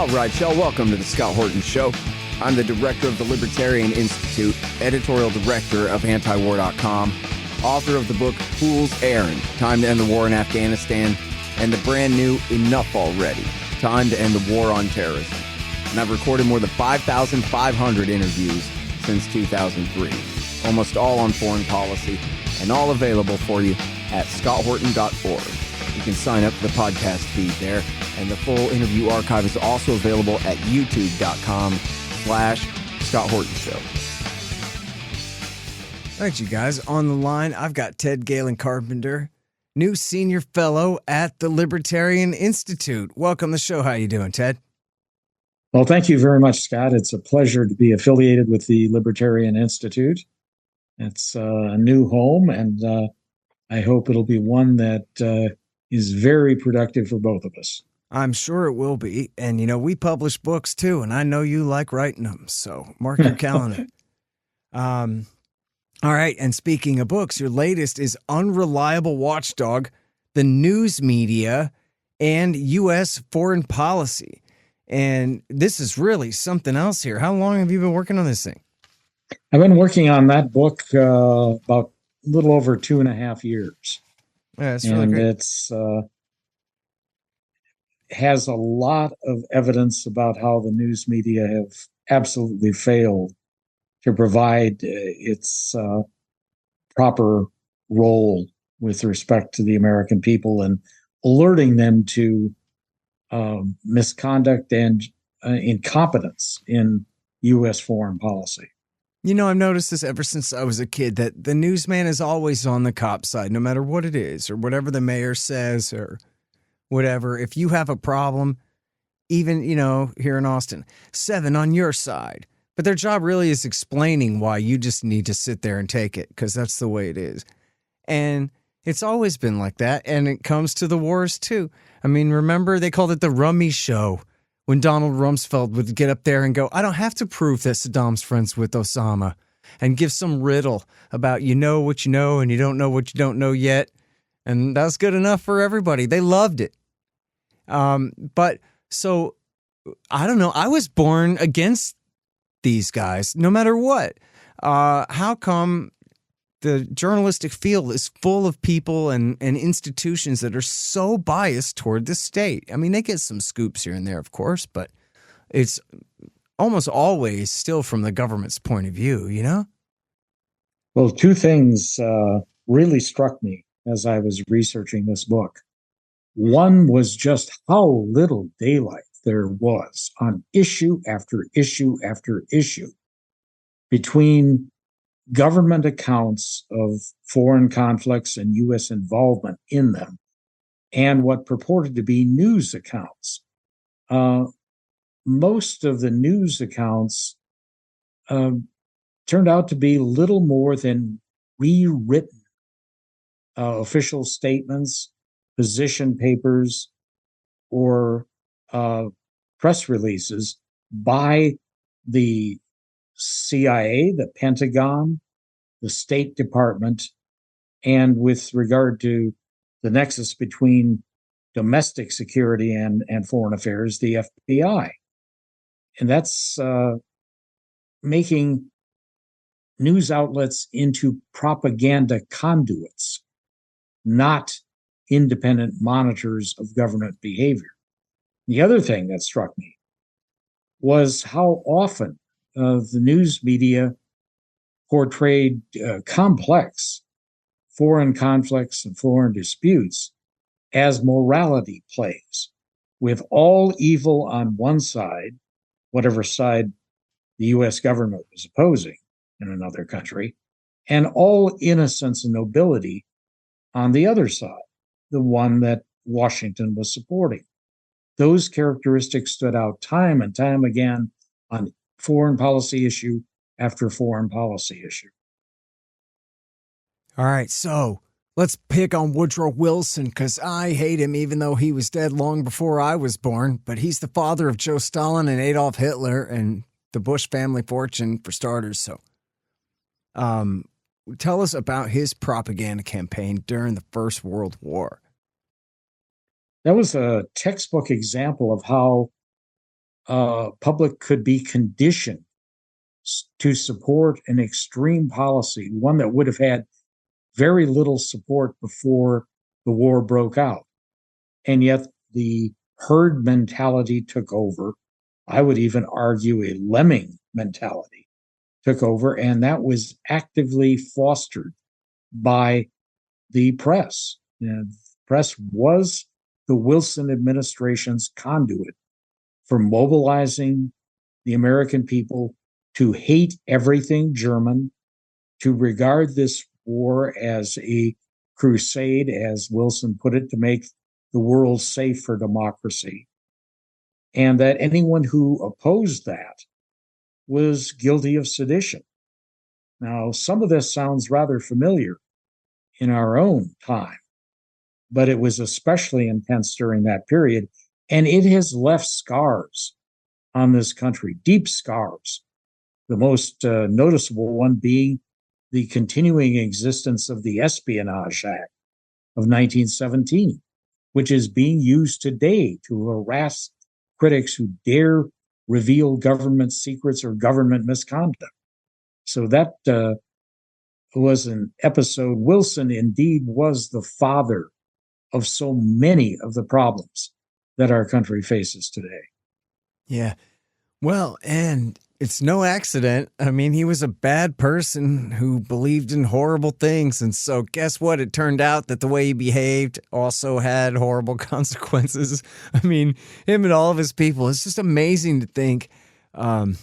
All right, y'all, welcome to the Scott Horton Show. I'm the director of the Libertarian Institute, editorial director of antiwar.com, author of the book Fool's Errand, Time to End the War in Afghanistan, and the brand new Enough Already, Time to End the War on Terrorism. And I've recorded more than 5,500 interviews since 2003, almost all on foreign policy, and all available for you at scotthorton.org. You can sign up for the podcast feed there, and the full interview archive is also available at youtube.com/Scott Horton Show. All right, you guys, on the line, I've got Ted Galen Carpenter, new senior fellow at the Libertarian Institute. Welcome to the show. How you doing, Ted? Well, thank you very much, Scott. It's a pleasure to be affiliated with the Libertarian Institute. It's a new home, and I hope it'll be one that is very productive for both of us. I'm sure it will be. And, you know, we publish books, too, and I know you like writing them, so mark your calendar. All right, and speaking of books, your latest is Unreliable Watchdog, the News Media, and U.S. Foreign Policy. And this is really something else here. How long have you been working on this thing? I've been working on that book about a little over 2.5 years. Yeah, that's really great. It's has a lot of evidence about how the news media have absolutely failed to provide its proper role with respect to the American people and alerting them to misconduct and incompetence in U.S. foreign policy. You know, I've noticed this ever since I was a kid, that the newsman is always on the cop side, no matter what it is, or whatever the mayor says, or whatever. If you have a problem, even, you know, here in Austin, 7 on your side. But their job really is explaining why you just need to sit there and take it, because that's the way it is. And it's always been like that, and it comes to the wars, too. I mean, remember, they called it the Rummy Show. When Donald Rumsfeld would get up there and go, I don't have to prove that Saddam's friends with Osama, and give some riddle about you know what you know and you don't know what you don't know yet. And that's good enough for everybody. They loved it. But so, I don't know. I was born against these guys, no matter what. How come the journalistic field is full of people and institutions that are so biased toward the state? I mean, they get some scoops here and there, of course, but it's almost always still from the government's point of view, you know? Well, two things really struck me as I was researching this book. One was just how little daylight there was on issue after issue after issue between government accounts of foreign conflicts and U.S. involvement in them, and what purported to be news accounts. Most of the news accounts turned out to be little more than rewritten official statements, position papers, or press releases by the CIA, the Pentagon, the State Department, and with regard to the nexus between domestic security and foreign affairs, the FBI. And that's making news outlets into propaganda conduits, not independent monitors of government behavior. The other thing that struck me was how often the news media portrayed complex foreign conflicts and foreign disputes as morality plays, with all evil on one side, whatever side the U.S. government was opposing in another country, and all innocence and nobility on the other side, the one that Washington was supporting. Those characteristics stood out time and time again on foreign policy issue after foreign policy issue. All right, so let's pick on Woodrow Wilson, because I hate him even though he was dead long before I was born, but he's the father of Joe Stalin and Adolf Hitler and the Bush family fortune, for starters. So tell us about his propaganda campaign during the First World War. That was a textbook example of how public could be conditioned to support an extreme policy, one that would have had very little support before the war broke out. And yet the herd mentality took over. I would even argue a lemming mentality took over, and that was actively fostered by the press. The press was the Wilson administration's conduit for mobilizing the American people to hate everything German, to regard this war as a crusade, as Wilson put it, to make the world safe for democracy. And that anyone who opposed that was guilty of sedition. Now, some of this sounds rather familiar in our own time, but it was especially intense during that period. And it has left scars on this country, deep scars. The most noticeable one being the continuing existence of the Espionage Act of 1917, which is being used today to harass critics who dare reveal government secrets or government misconduct. So that was an episode. Wilson indeed was the father of so many of the problems that our country faces today. Yeah. Well, and it's no accident. I mean, he was a bad person who believed in horrible things. And so guess what? It turned out that the way he behaved also had horrible consequences. I mean, him and all of his people. It's just amazing to think. I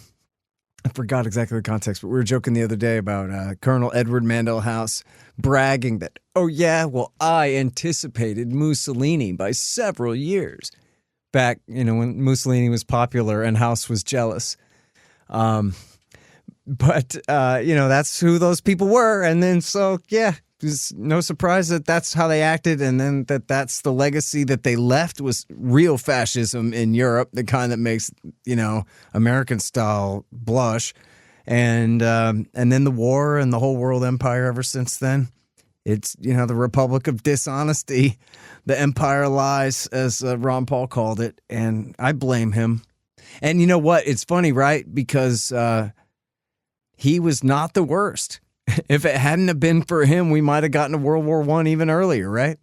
forgot exactly the context, but we were joking the other day about Colonel Edward Mandell House bragging that, oh, yeah, well, I anticipated Mussolini by several years back, when Mussolini was popular and House was jealous. But that's who those people were. And then it's no surprise that that's how they acted. And then that's the legacy that they left was real fascism in Europe, the kind that makes, American style blush. And then the war and the whole world empire ever since then. It's, the Republic of Dishonesty, the empire lies, as Ron Paul called it. And I blame him. And you know what? It's funny, right? Because he was not the worst. If it hadn't have been for him, we might have gotten to World War I even earlier, right?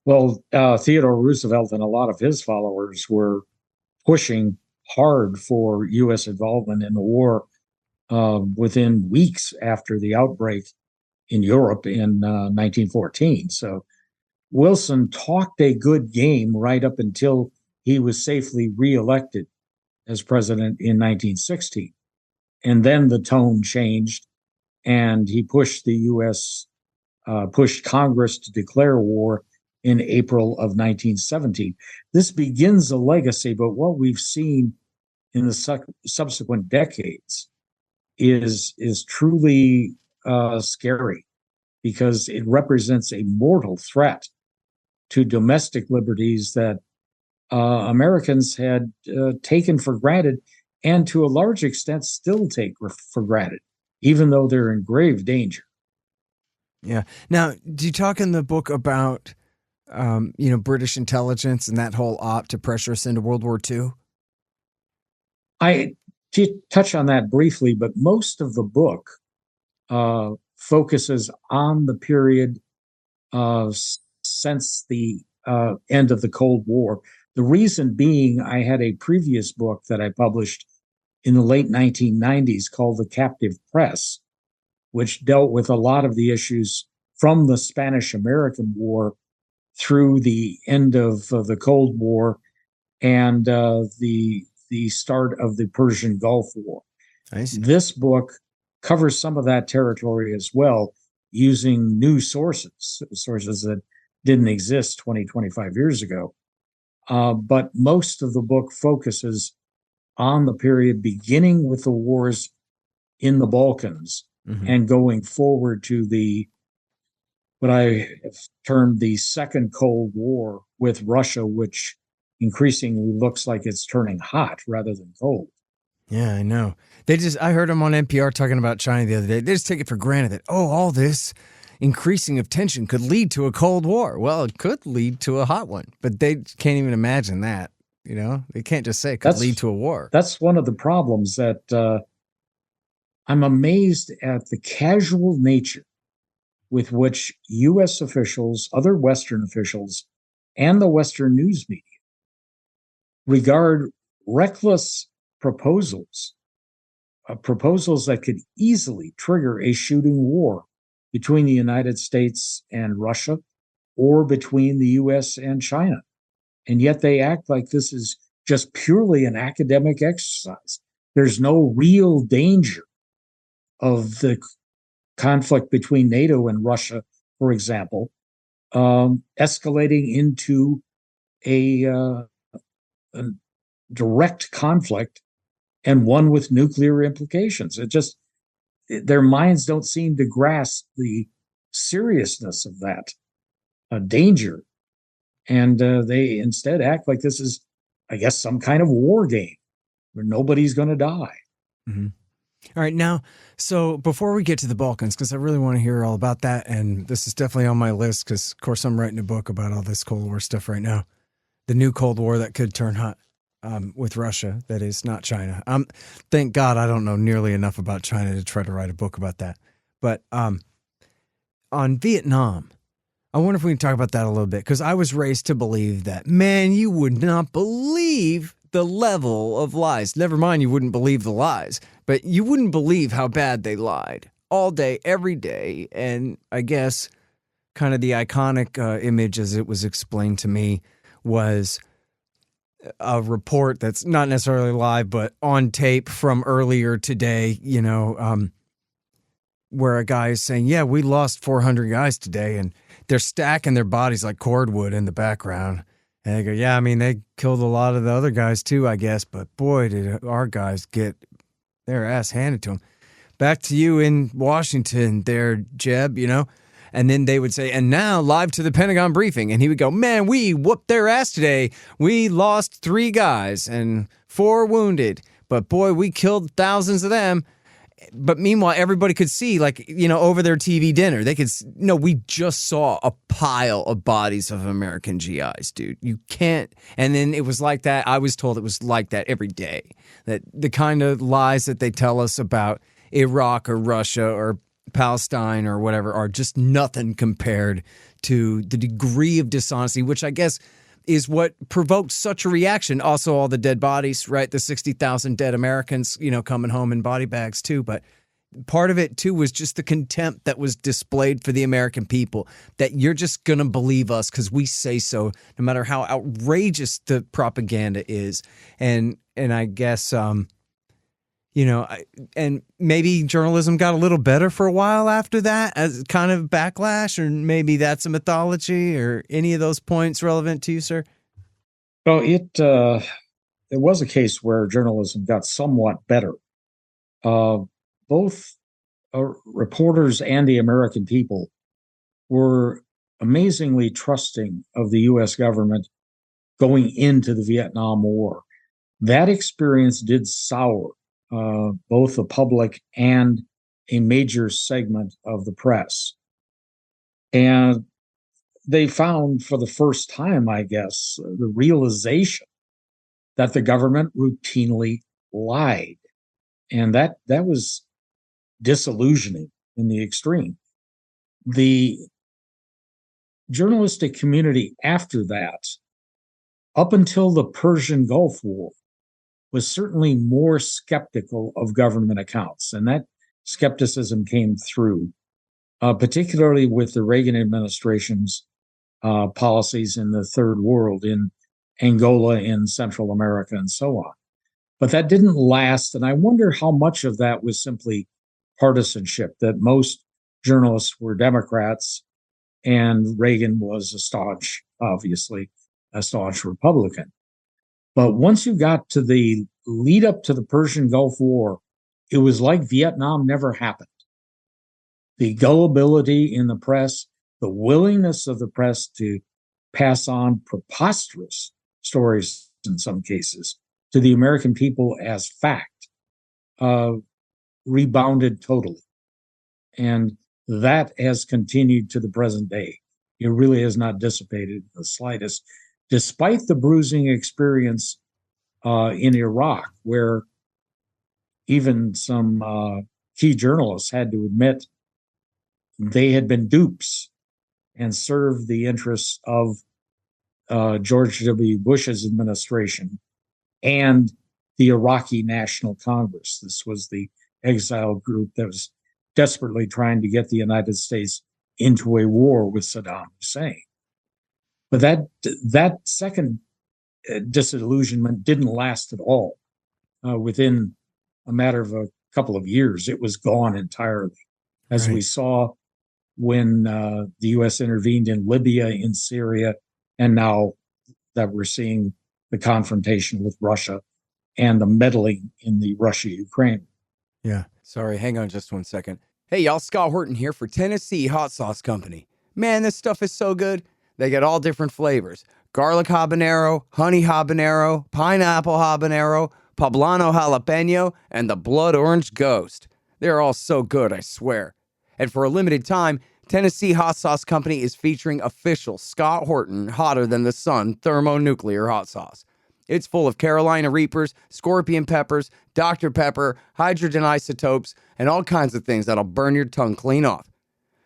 Well, Theodore Roosevelt and a lot of his followers were pushing hard for U.S. involvement in the war within weeks after the outbreak in Europe in 1914. So Wilson talked a good game right up until he was safely reelected as president in 1916. And then the tone changed, and he pushed the U.S., pushed Congress to declare war in April of 1917. This begins a legacy, but what we've seen in the subsequent decades is truly scary, because it represents a mortal threat to domestic liberties that Americans had taken for granted, and to a large extent still take for granted, even though they're in grave danger. Yeah. Now, do you talk in the book about, British intelligence and that whole op to pressure us into World War II? I did touch on that briefly, but most of the book focuses on the period since the end of the Cold War. The reason being, I had a previous book that I published in the late 1990s called The Captive Press, which dealt with a lot of the issues from the Spanish-American War through the end of the Cold War and the start of the Persian Gulf War. I see. This book covers some of that territory as well, using new sources that didn't exist 20, 25 years ago. But most of the book focuses on the period beginning with the wars in the Balkans and going forward to what I have termed the Second Cold War with Russia, which increasingly looks like it's turning hot rather than cold. Yeah, I know. I heard them on NPR talking about China the other day. They just take it for granted that, all this increasing of tension could lead to a Cold War. Well, it could lead to a hot one, but they can't even imagine that. You know, they can't just say it could lead to a war. That's one of the problems that I'm amazed at the casual nature with which U.S. officials, other Western officials, and the Western news media regard reckless proposals, proposals that could easily trigger a shooting war between the United States and Russia or between the U.S. and China. And yet they act like this is just purely an academic exercise. There's no real danger of the conflict between NATO and Russia, for example, escalating into a direct conflict and one with nuclear implications. Their minds don't seem to grasp the seriousness of that danger. And they instead act like this is, I guess, some kind of war game where nobody's going to die. Mm-hmm. All right. Now, so before we get to the Balkans, because I really want to hear all about that, and this is definitely on my list because, of course, I'm writing a book about all this Cold War stuff right now. The new Cold War that could turn hot with Russia, that is not China. Thank God I don't know nearly enough about China to try to write a book about that. But on Vietnam, I wonder if we can talk about that a little bit, because I was raised to believe that, man, you would not believe the level of lies. Never mind, you wouldn't believe the lies, but you wouldn't believe how bad they lied all day, every day. And I guess kind of the iconic image, as it was explained to me, was a report that's not necessarily live, but on tape from earlier today, you know, where a guy is saying, yeah, we lost 400 guys today, and they're stacking their bodies like cordwood in the background. And they go, yeah, I mean, they killed a lot of the other guys too, I guess, but boy, did our guys get their ass handed to them. Back to you in Washington there, Jeb, you know? And then they would say, and now live to the Pentagon briefing. And he would go, man, we whooped their ass today. We lost 3 guys and 4 wounded, but boy, we killed thousands of them. But meanwhile, everybody could see, like, you know, over their TV dinner, they could, no, we just saw a pile of bodies of American GIs, dude. You can't. And then it was like that. I was told it was like that every day. That the kind of lies that they tell us about Iraq or Russia or Palestine or whatever are just nothing compared to the degree of dishonesty, which I guess is what provoked such a reaction. Also, all the dead bodies, right? The 60,000 dead Americans, you know, coming home in body bags too. But part of it too was just the contempt that was displayed for the American people, that you're just going to believe us because we say so, no matter how outrageous the propaganda is. And I guess, you know, and maybe journalism got a little better for a while after that as kind of backlash, or maybe that's a mythology, or any of those points relevant to you, sir? Well, it was a case where journalism got somewhat better. Both reporters and the American people were amazingly trusting of the U.S. government going into the Vietnam War. That experience did sour both the public and a major segment of the press. And they found for the first time, I guess, the realization that the government routinely lied. And that was disillusioning in the extreme. The journalistic community after that, up until the Persian Gulf War, was certainly more skeptical of government accounts. And that skepticism came through, particularly with the Reagan administration's policies in the Third World, in Angola, in Central America, and so on. But that didn't last. And I wonder how much of that was simply partisanship, that most journalists were Democrats and Reagan was obviously a staunch Republican. But once you got to the lead up to the Persian Gulf War, it was like Vietnam never happened. The gullibility in the press, the willingness of the press to pass on preposterous stories in some cases to the American people as fact, rebounded totally. And that has continued to the present day. It really has not dissipated the slightest. despite the bruising experience in Iraq, where even some key journalists had to admit they had been dupes and served the interests of George W. Bush's administration and the Iraqi National Congress. This was the exile group that was desperately trying to get the United States into a war with Saddam Hussein. But that second disillusionment didn't last at all. Within a matter of a couple of years, it was gone entirely, as we saw when the U.S. intervened in Libya, in Syria, and now that we're seeing the confrontation with Russia and the meddling in the Russia-Ukraine. Yeah. Sorry, hang on just 1 second. Hey, y'all, Scott Horton here for Tennessee Hot Sauce Company. Man, this stuff is so good. They got all different flavors. Garlic habanero, honey habanero, pineapple habanero, poblano jalapeno, and the blood orange ghost. They're all so good, I swear. And for a limited time, Tennessee Hot Sauce Company is featuring official Scott Horton Hotter Than the Sun thermonuclear hot sauce. It's full of Carolina Reapers, scorpion peppers, Dr. Pepper, hydrogen isotopes, and all kinds of things that'll burn your tongue clean off.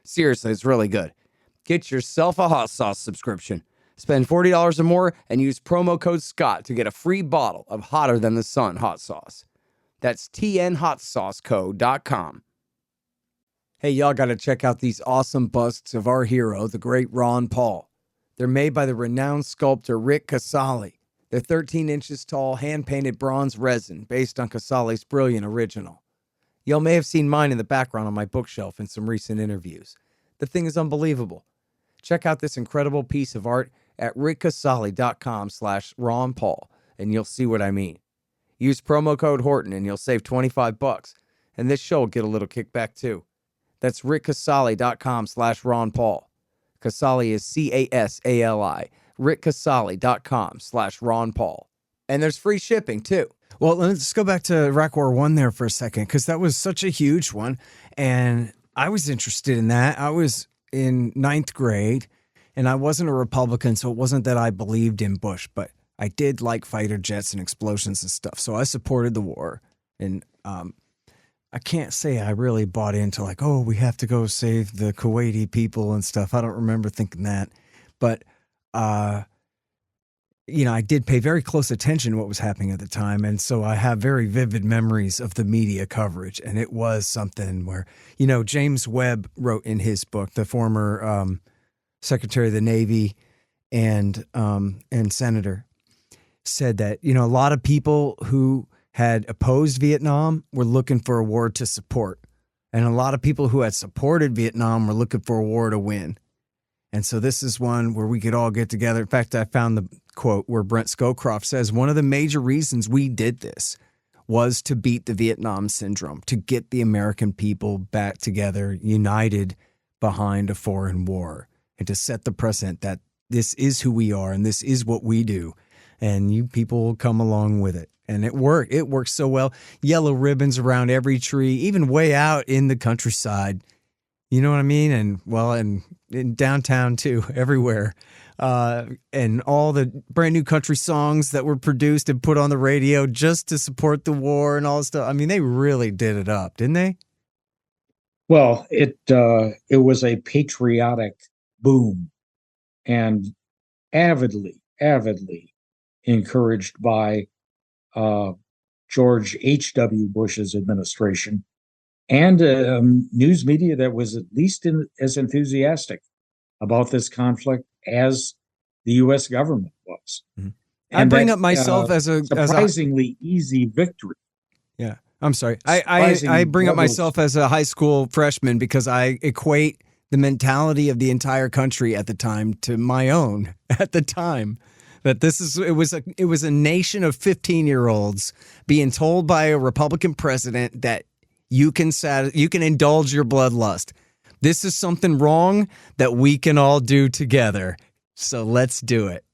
Seriously, it's really good. Get yourself a hot sauce subscription. Spend $40 or more and use promo code SCOTT to get a free bottle of Hotter Than the Sun hot sauce. That's tnhotsaucecode.com. Hey, y'all got to check out these awesome busts of our hero, the great Ron Paul. They're made by the renowned sculptor Rick Casali. They're 13 inches tall, hand-painted bronze resin based on Casali's brilliant original. Y'all may have seen mine in the background on my bookshelf in some recent interviews. The thing is unbelievable. Check out this incredible piece of art at rickcasali.com/Ron Paul, and you'll see what I mean. Use promo code Horton and you'll save $25, and this show will get a little kickback too. That's rickcasali.com/Ron Paul. Casali is Casali. rickcasali.com/Ron Paul. And there's free shipping too. Well, let's go back to Iraq War I there for a second, because that was such a huge one. And I was interested in that. I was in 9th grade, and I wasn't a Republican, so it wasn't that I believed in Bush, but I did like fighter jets and explosions and stuff. So I supported the war. And I can't say I really bought into like, oh, we have to go save the Kuwaiti people and stuff. I don't remember thinking that. But I did pay very close attention to what was happening at the time. And so I have very vivid memories of the media coverage. And it was something where, James Webb wrote in his book, the former Secretary of the Navy and Senator, said that, a lot of people who had opposed Vietnam were looking for a war to support. And a lot of people who had supported Vietnam were looking for a war to win. And so this is one where we could all get together. In fact, I found the quote where Brent Scowcroft says, one of the major reasons we did this was to beat the Vietnam syndrome, to get the American people back together, united behind a foreign war, and to set the precedent that this is who we are and this is what we do. And you people will come along with it. And it worked. It worked so well. Yellow ribbons around every tree, even way out in the countryside. You know what I mean? And in downtown too, everywhere. And all the brand new country songs that were produced and put on the radio just to support the war and all this stuff. I mean, they really did it up, didn't they? Well, it was a patriotic boom, and avidly encouraged by George H.W. Bush's administration, and news media that was at least as enthusiastic about this conflict as the U.S. government was. Mm-hmm. I bring up myself as a surprisingly easy victory. Yeah, I'm sorry. I bring up myself as a high school freshman because I equate the mentality of the entire country at the time to my own at the time. That it was a nation of 15-year-olds being told by a Republican president that you can indulge your bloodlust. This is something wrong that we can all do together. So let's do it.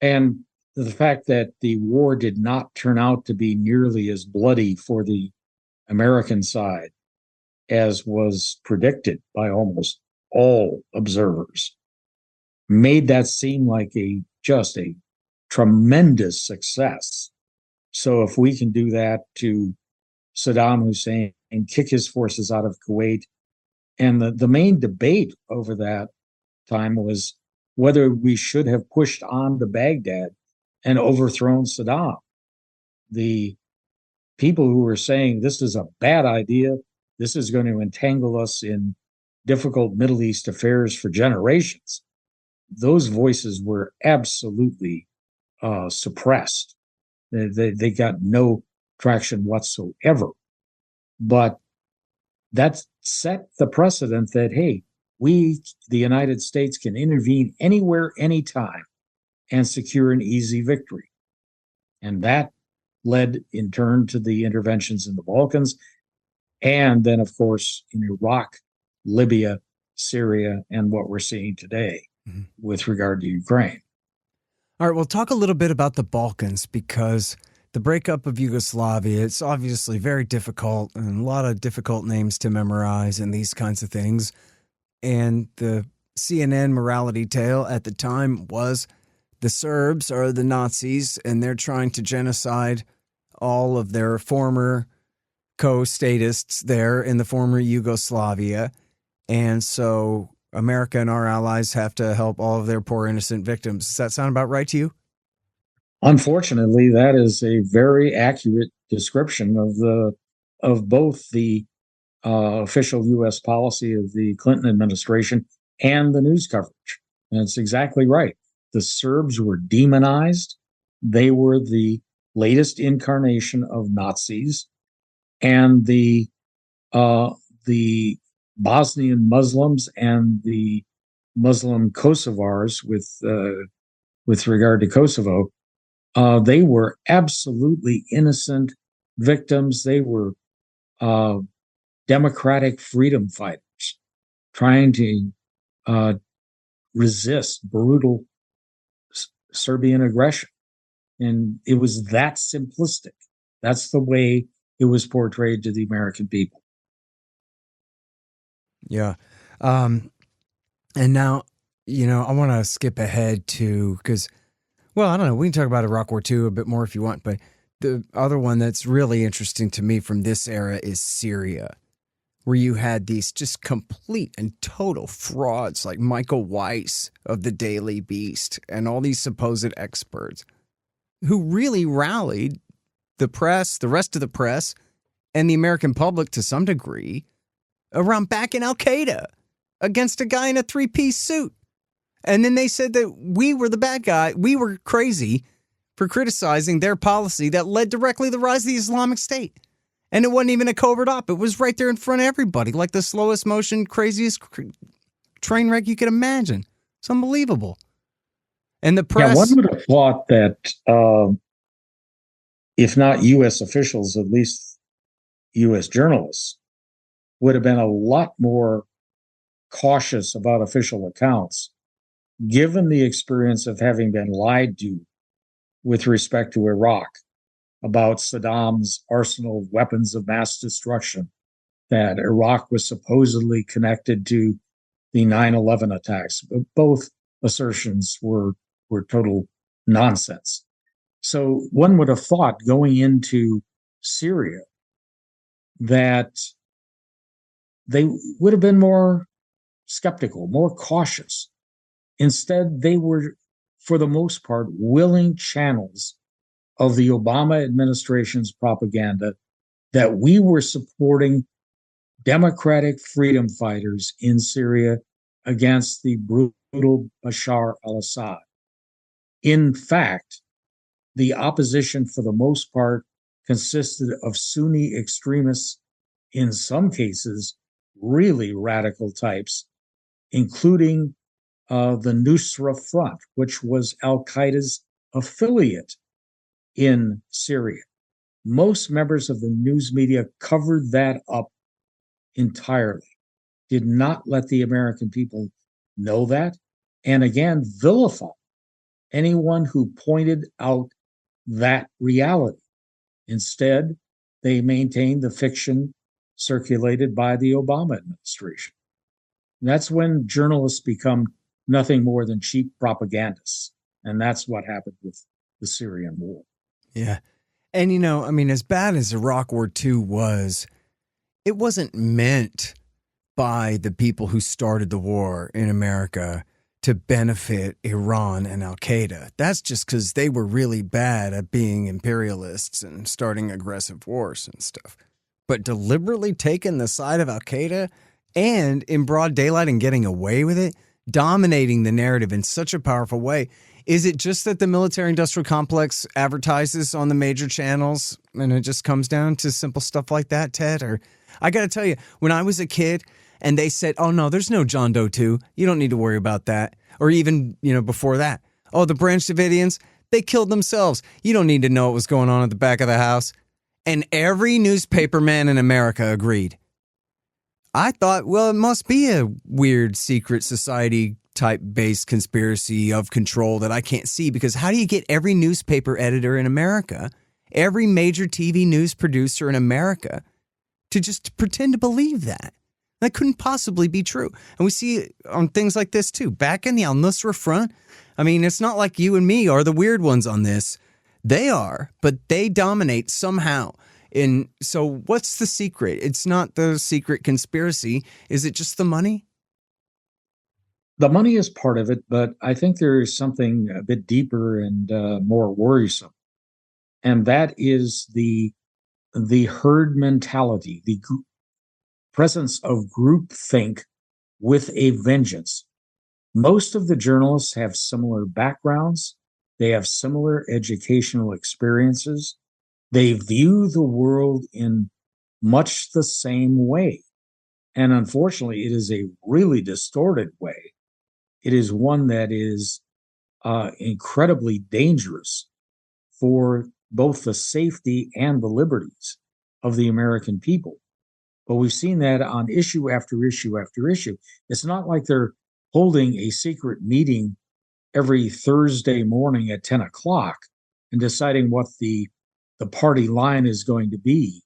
And the fact that the war did not turn out to be nearly as bloody for the American side as was predicted by almost all observers. made that seem like just a tremendous success. So if we can do that to Saddam Hussein and kick his forces out of Kuwait, and the main debate over that time was whether we should have pushed on to Baghdad and overthrown Saddam. The people who were saying this is a bad idea, this is going to entangle us in difficult Middle East affairs for generations, those voices were absolutely suppressed. They got no traction whatsoever. But that set the precedent that, hey, we, the United States, can intervene anywhere, anytime, and secure an easy victory. And that led in turn to the interventions in the Balkans, and then, of course, in Iraq, Libya, Syria, and what we're seeing today with regard to Ukraine. All right, we'll talk a little bit about the Balkans, because the breakup of Yugoslavia, it's obviously very difficult and a lot of difficult names to memorize and these kinds of things. And the CNN morality tale at the time was the Serbs are the Nazis and they're trying to genocide all of their former co-statists there in the former Yugoslavia. And so America and our allies have to help all of their poor innocent victims. Does that sound about right to you? Unfortunately, that is a very accurate description of both the official U.S. policy of the Clinton administration and the news coverage. And it's exactly right. The Serbs were demonized. They were the latest incarnation of Nazis, and the Bosnian Muslims and the Muslim Kosovars with regard to Kosovo, they were absolutely innocent victims. They were democratic freedom fighters trying to resist brutal Serbian aggression. And it was that simplistic. That's the way it was portrayed to the American people. Yeah. And now, I want to skip ahead to, because, well, I don't know, we can talk about Iraq War II a bit more if you want, but the other one that's really interesting to me from this era is Syria, where you had these just complete and total frauds like Michael Weiss of the Daily Beast and all these supposed experts who really rallied the press, the rest of the press, and the American public to some degree around backing Al-Qaeda against a guy in a three-piece suit. And then they said that we were the bad guy. We were crazy for criticizing their policy that led directly to the rise of the Islamic State. And it wasn't even a covert op. It was right there in front of everybody, like the slowest motion, craziest train wreck you could imagine. It's unbelievable. And the press... Yeah, one would have thought that if not U.S. officials, at least U.S. journalists would have been a lot more cautious about official accounts, given the experience of having been lied to with respect to Iraq about Saddam's arsenal of weapons of mass destruction, that Iraq was supposedly connected to the 9/11 attacks. But both assertions were total nonsense. So one would have thought going into Syria that they would have been more skeptical, more cautious. Instead, they were, for the most part, willing channels of the Obama administration's propaganda that we were supporting democratic freedom fighters in Syria against the brutal Bashar al-Assad. In fact, the opposition, for the most part, consisted of Sunni extremists, in some cases, really radical types, including the Nusra Front, which was al-Qaeda's affiliate in Syria. Most members of the news media covered that up entirely, did not let the American people know that, and again, vilified anyone who pointed out that reality. Instead, they maintained the fiction circulated by the Obama administration. And that's when journalists become nothing more than cheap propagandists. And that's what happened with the Syrian war. Yeah. And, as bad as Iraq War II was, it wasn't meant by the people who started the war in America to benefit Iran and Al-Qaeda. That's just because they were really bad at being imperialists and starting aggressive wars and stuff. But deliberately taking the side of Al-Qaeda and in broad daylight and getting away with it, dominating the narrative in such a powerful way. Is it just that the military-industrial complex advertises on the major channels and it just comes down to simple stuff like that, Ted? Or I got to tell you, when I was a kid and they said, oh, no, there's no John Doe 2. You don't need to worry about that. Or even, before that. Oh, the Branch Davidians, they killed themselves. You don't need to know what was going on at the back of the house. And every newspaperman in America agreed. I thought, well, it must be a weird secret society type based conspiracy of control that I can't see, because how do you get every newspaper editor in America, every major TV news producer in America to just pretend to believe that? That couldn't possibly be true. And we see it on things like this too. Back in the al-Nusra front, it's not like you and me are the weird ones on this. They are, but they dominate somehow. And so what's the secret? It's not the secret conspiracy. Is it just the money? The money is part of it, but I think there is something a bit deeper and more worrisome. And that is the herd mentality, the presence of groupthink with a vengeance. Most of the journalists have similar backgrounds. They have similar educational experiences. They view the world in much the same way. And unfortunately, it is a really distorted way. It is one that is incredibly dangerous for both the safety and the liberties of the American people. But we've seen that on issue after issue after issue. It's not like they're holding a secret meeting every Thursday morning at 10 o'clock and deciding what the party line is going to be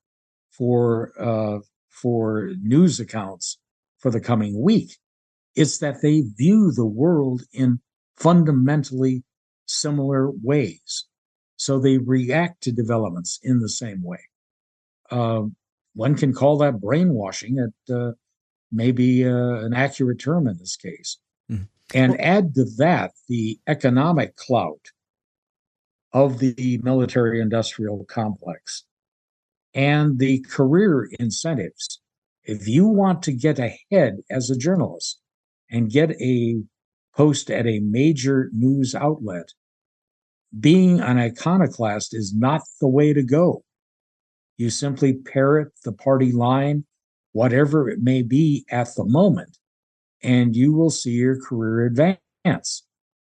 for news accounts for the coming week. It's that they view the world in fundamentally similar ways. So they react to developments in the same way. One can call that brainwashing. It may be an accurate term in this case. Mm-hmm. And add to that the economic clout of the military-industrial complex and the career incentives. If you want to get ahead as a journalist and get a post at a major news outlet, being an iconoclast is not the way to go. You simply parrot the party line, whatever it may be at the moment, and you will see your career advance.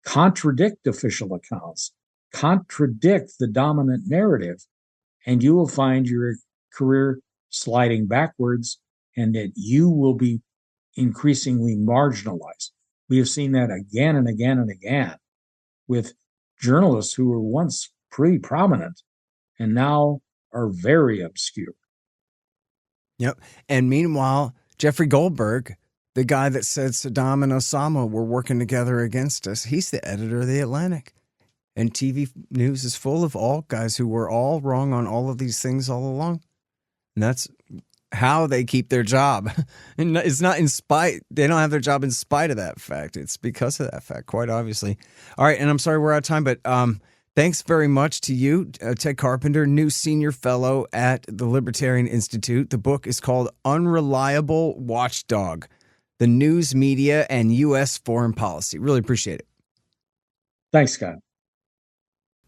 Contradict official accounts, contradict the dominant narrative, and you will find your career sliding backwards and that you will be increasingly marginalized. We have seen that again and again and again with journalists who were once pretty prominent and now are very obscure. Yep. And meanwhile, Jeffrey Goldberg, the guy that said Saddam and Osama were working together against us, he's the editor of The Atlantic. And TV news is full of all guys who were all wrong on all of these things all along. And that's how they keep their job. And it's not in spite, they don't have their job in spite of that fact. It's because of that fact, quite obviously. All right, and I'm sorry we're out of time, but thanks very much to you, Ted Carpenter, new senior fellow at the Libertarian Institute. The book is called Unreliable Watchdog, The News, Media, and U.S. Foreign Policy. Really appreciate it. Thanks, Scott.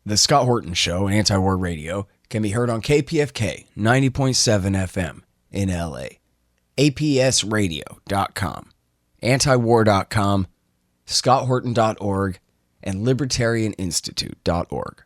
The Scott Horton Show, Anti-War Radio, can be heard on KPFK 90.7 FM in LA, APSradio.com, antiwar.com, scotthorton.org, and libertarianinstitute.org.